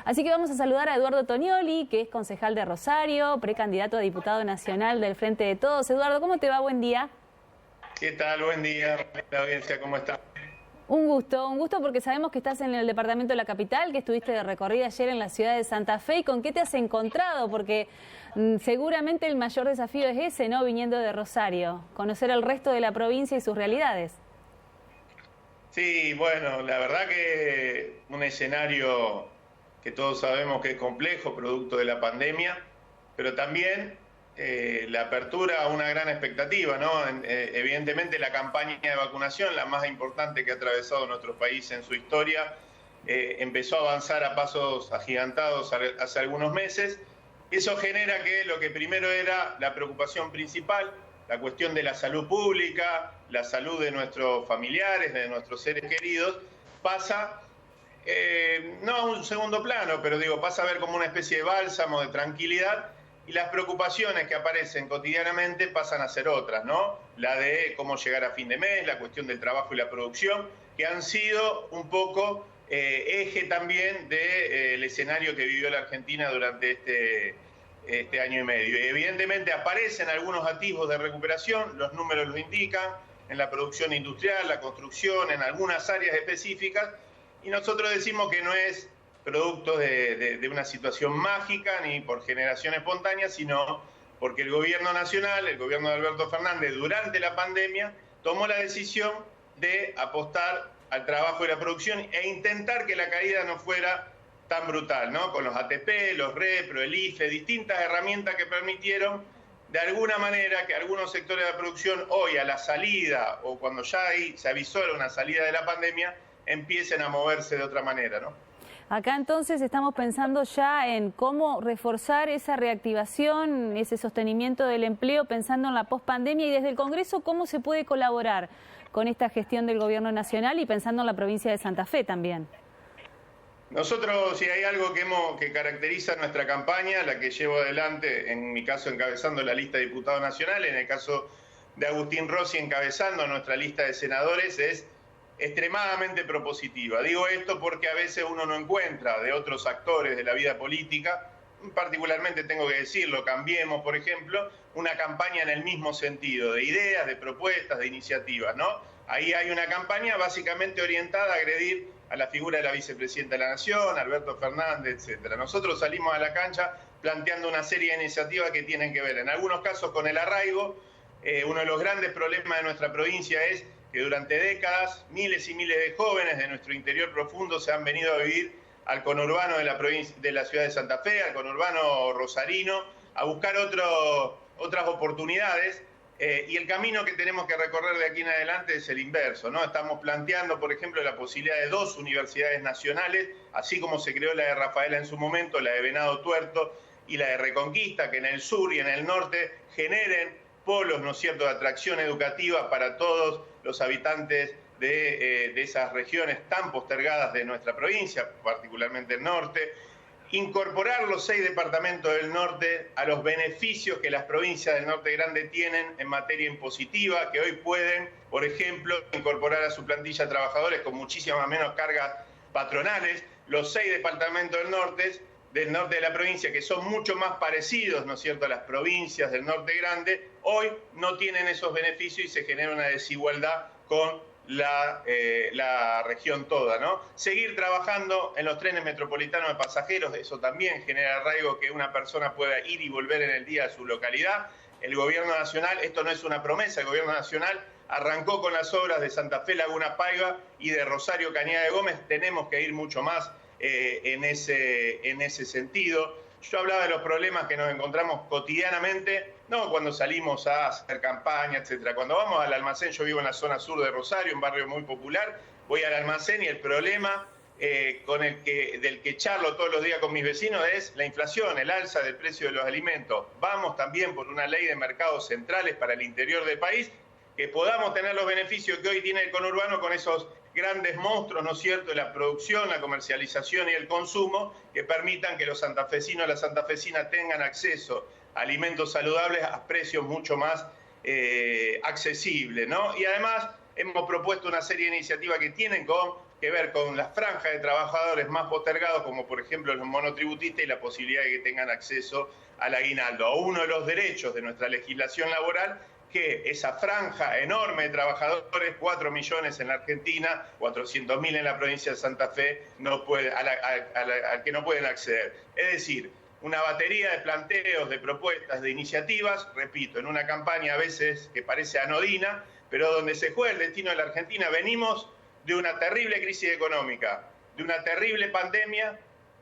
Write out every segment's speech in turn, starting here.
Así que vamos a saludar a Eduardo Tonioli, que es concejal de Rosario, precandidato a diputado nacional del Frente de Todos. Eduardo, ¿cómo te va? Buen día. ¿Qué tal? Buen día, la audiencia, ¿cómo está? Un gusto porque sabemos que estás en el departamento de la capital, que estuviste de recorrida ayer en la ciudad de Santa Fe. ¿Y con qué te has encontrado? Porque seguramente el mayor desafío es ese, ¿no? Viniendo de Rosario, conocer el resto de la provincia y sus realidades. Sí, bueno, la verdad que un escenario que todos sabemos que es complejo, producto de la pandemia, pero también la apertura a una gran expectativa, ¿no? Evidentemente la campaña de vacunación, la más importante que ha atravesado nuestro país en su historia, empezó a avanzar a pasos agigantados hace algunos meses. Eso genera que lo que primero era la preocupación principal, la cuestión de la salud pública, la salud de nuestros familiares, de nuestros seres queridos, pasa no a un segundo plano, pero pasa a ver como una especie de bálsamo, de tranquilidad, y las preocupaciones que aparecen cotidianamente pasan a ser otras, ¿no? La de cómo llegar a fin de mes, la cuestión del trabajo y la producción, que han sido un poco eje también del escenario que vivió la Argentina durante este año y medio. Y evidentemente aparecen algunos atisbos de recuperación, los números lo indican, en la producción industrial, la construcción, en algunas áreas específicas, y nosotros decimos que no es producto de una situación mágica ni por generación espontánea, sino porque el gobierno nacional, el gobierno de Alberto Fernández, durante la pandemia, tomó la decisión de apostar al trabajo y la producción e intentar que la caída no fuera tan brutal, ¿no? Con los ATP, los REPRO, el IFE, distintas herramientas que permitieron de alguna manera que algunos sectores de la producción hoy a la salida o cuando ya se avisó de una salida de la pandemia, empiecen a moverse de otra manera, ¿no? Acá entonces estamos pensando ya en cómo reforzar esa reactivación, ese sostenimiento del empleo, pensando en la pospandemia, y desde el Congreso, ¿cómo se puede colaborar con esta gestión del Gobierno Nacional y pensando en la provincia de Santa Fe también? Nosotros, si hay algo que caracteriza nuestra campaña, la que llevo adelante, en mi caso encabezando la lista de diputados nacionales, en el caso de Agustín Rossi encabezando nuestra lista de senadores, es extremadamente propositiva. Digo esto porque a veces uno no encuentra de otros actores de la vida política, particularmente tengo que decirlo, Cambiemos, por ejemplo, una campaña en el mismo sentido, de ideas, de propuestas, de iniciativas, ¿no? Ahí hay una campaña básicamente orientada a agredir a la figura de la vicepresidenta de la Nación, Alberto Fernández, etcétera. Nosotros salimos a la cancha planteando una serie de iniciativas que tienen que ver, en algunos casos, con el arraigo. Uno de los grandes problemas de nuestra provincia es que durante décadas miles y miles de jóvenes de nuestro interior profundo se han venido a vivir al conurbano de la ciudad de Santa Fe, al conurbano rosarino, a buscar otras oportunidades, y el camino que tenemos que recorrer de aquí en adelante es el inverso, ¿no? Estamos planteando, por ejemplo, la posibilidad de 2 universidades nacionales, así como se creó la de Rafaela en su momento, la de Venado Tuerto y la de Reconquista, que en el sur y en el norte generen polos, ¿no es cierto?, de atracción educativa para todos los habitantes de esas regiones tan postergadas de nuestra provincia, particularmente el norte. Incorporar los 6 departamentos del norte a los beneficios que las provincias del norte grande tienen en materia impositiva, que hoy pueden, por ejemplo, incorporar a su plantilla de trabajadores con muchísimas menos cargas patronales. Los 6 departamentos del norte de la provincia, que son mucho más parecidos, ¿no es cierto?, a las provincias del norte grande, hoy no tienen esos beneficios y se genera una desigualdad con la región toda, ¿no? Seguir trabajando en los trenes metropolitanos de pasajeros, eso también genera arraigo, que una persona pueda ir y volver en el día a su localidad. El Gobierno Nacional, esto no es una promesa, el Gobierno Nacional arrancó con las obras de Santa Fe Laguna Paiva y de Rosario Cañada de Gómez. Tenemos que ir mucho más en ese sentido. Yo hablaba de los problemas que nos encontramos cotidianamente, no cuando salimos a hacer campaña, etcétera. Cuando vamos al almacén, yo vivo en la zona sur de Rosario, un barrio muy popular, voy al almacén y el problema del que charlo todos los días con mis vecinos es la inflación, el alza del precio de los alimentos. Vamos también por una ley de mercados centrales para el interior del país, que podamos tener los beneficios que hoy tiene el conurbano con esos grandes monstruos, ¿no es cierto?, de la producción, la comercialización y el consumo, que permitan que los santafesinos y las santafesinas tengan acceso a alimentos saludables a precios mucho más accesibles, ¿no? Y además hemos propuesto una serie de iniciativas que tienen que ver con las franjas de trabajadores más postergados, como por ejemplo los monotributistas, y la posibilidad de que tengan acceso al aguinaldo, a uno de los derechos de nuestra legislación laboral, que esa franja enorme de trabajadores, 4 millones en la Argentina, 400.000 en la provincia de Santa Fe, al que no pueden acceder. Es decir, una batería de planteos, de propuestas, de iniciativas, repito, en una campaña a veces que parece anodina, pero donde se juega el destino de la Argentina. Venimos de una terrible crisis económica, de una terrible pandemia.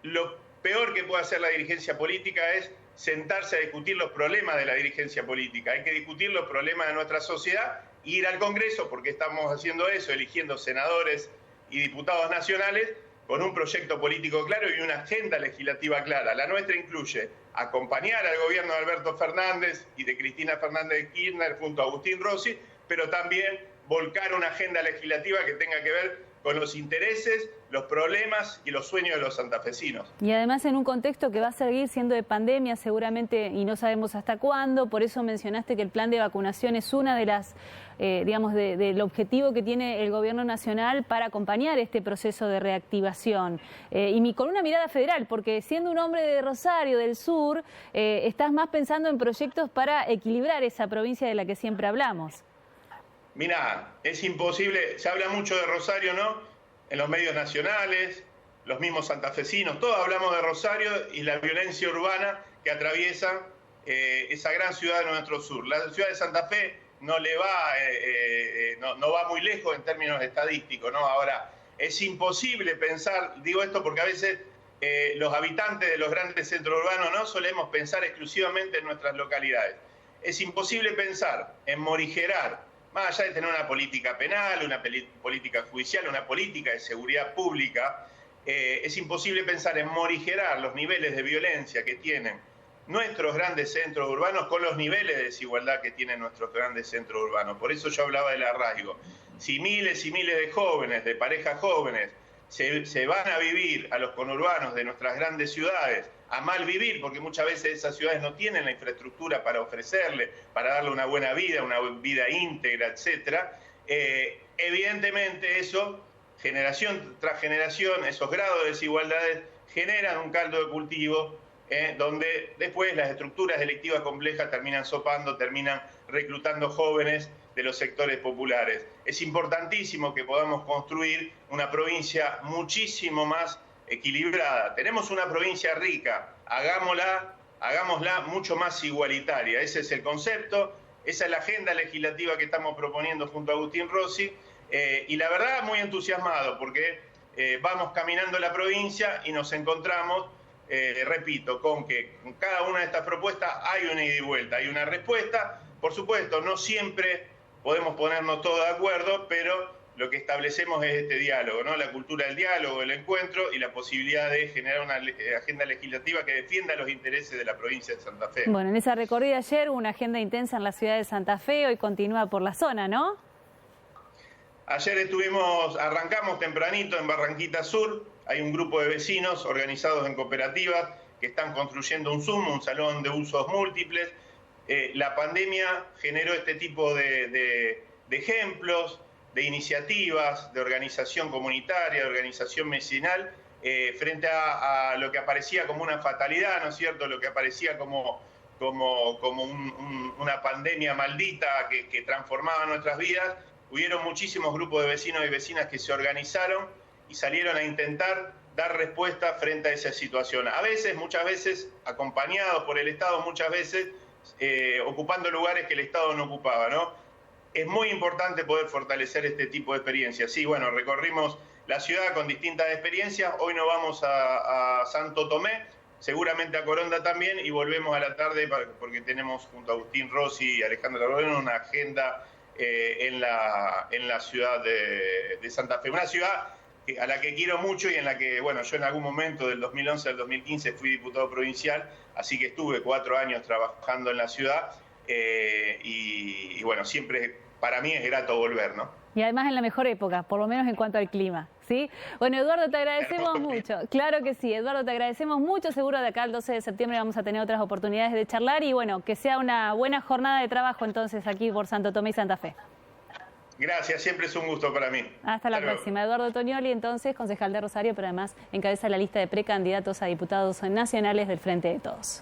Lo peor que puede hacer la dirigencia política es sentarse a discutir los problemas de la dirigencia política. Hay que discutir los problemas de nuestra sociedad, ir al Congreso, porque estamos haciendo eso, eligiendo senadores y diputados nacionales, con un proyecto político claro y una agenda legislativa clara. La nuestra incluye acompañar al gobierno de Alberto Fernández y de Cristina Fernández de Kirchner junto a Agustín Rossi, pero también volcar una agenda legislativa que tenga que ver con los intereses, los problemas y los sueños de los santafesinos. Y además en un contexto que va a seguir siendo de pandemia seguramente y no sabemos hasta cuándo, por eso mencionaste que el plan de vacunación es una de las, del objetivo que tiene el gobierno nacional para acompañar este proceso de reactivación. Y con una mirada federal, porque siendo un hombre de Rosario, del sur, estás más pensando en proyectos para equilibrar esa provincia de la que siempre hablamos. Mirá, es imposible, se habla mucho de Rosario, ¿no? En los medios nacionales, los mismos santafesinos, todos hablamos de Rosario y la violencia urbana que atraviesa esa gran ciudad de nuestro sur. La ciudad de Santa Fe no va muy lejos en términos estadísticos, ¿no? Ahora, es imposible pensar, digo esto porque a veces los habitantes de los grandes centros urbanos no solemos pensar exclusivamente en nuestras localidades. Es imposible pensar en morigerar, más allá de tener una política penal, una política judicial, una política de seguridad pública, es imposible pensar en morigerar los niveles de violencia que tienen nuestros grandes centros urbanos con los niveles de desigualdad que tienen nuestros grandes centros urbanos. Por eso yo hablaba del arraigo. Si miles y miles de jóvenes, de parejas jóvenes, se van a vivir a los conurbanos de nuestras grandes ciudades, a mal vivir, porque muchas veces esas ciudades no tienen la infraestructura para ofrecerle, para darle una buena vida íntegra, etcétera. Evidentemente eso, generación tras generación, esos grados de desigualdades generan un caldo de cultivo donde después las estructuras delictivas complejas terminan sopando, terminan reclutando jóvenes de los sectores populares. Es importantísimo que podamos construir una provincia muchísimo más equilibrada. Tenemos una provincia rica, hagámosla mucho más igualitaria. Ese es el concepto, esa es la agenda legislativa que estamos proponiendo junto a Agustín Rossi, y la verdad muy entusiasmado porque vamos caminando la provincia y nos encontramos, repito, con que en cada una de estas propuestas hay una ida y vuelta, hay una respuesta. Por supuesto, no siempre podemos ponernos todos de acuerdo, pero lo que establecemos es este diálogo, ¿no? La cultura del diálogo, el encuentro y la posibilidad de generar una agenda legislativa que defienda los intereses de la provincia de Santa Fe. Bueno, en esa recorrida ayer hubo una agenda intensa en la ciudad de Santa Fe, hoy continúa por la zona, ¿no? Ayer arrancamos tempranito en Barranquita Sur, hay un grupo de vecinos organizados en cooperativas que están construyendo un Zoom, un salón de usos múltiples. La pandemia generó este tipo de ejemplos, de iniciativas, de organización comunitaria, de organización vecinal, frente a lo que aparecía como una fatalidad, ¿no es cierto?, lo que aparecía como una pandemia maldita que transformaba nuestras vidas. Hubieron muchísimos grupos de vecinos y vecinas que se organizaron y salieron a intentar dar respuesta frente a esa situación. A veces, muchas veces, acompañados por el Estado, muchas veces ocupando lugares que el Estado no ocupaba, ¿no? Es muy importante poder fortalecer este tipo de experiencias. Sí, bueno, recorrimos la ciudad con distintas experiencias. Hoy nos vamos a Santo Tomé, seguramente a Coronda también, y volvemos a la tarde porque tenemos junto a Agustín Rossi y Alejandra Rodeno una agenda en la ciudad de Santa Fe. Una ciudad a la que quiero mucho y en la que, bueno, yo en algún momento del 2011 al 2015 fui diputado provincial, así que estuve 4 años trabajando en la ciudad. Y bueno, siempre para mí es grato volver, ¿no? Y además en la mejor época, por lo menos en cuanto al clima, ¿sí? Bueno, Eduardo, te agradecemos mucho. Claro que sí, Eduardo, te agradecemos mucho. Seguro de acá el 12 de septiembre vamos a tener otras oportunidades de charlar y bueno, que sea una buena jornada de trabajo entonces aquí por Santo Tomé y Santa Fe. Gracias, siempre es un gusto para mí. Hasta la próxima. Eduardo Tognoli, entonces, concejal de Rosario, pero además encabeza la lista de precandidatos a diputados nacionales del Frente de Todos.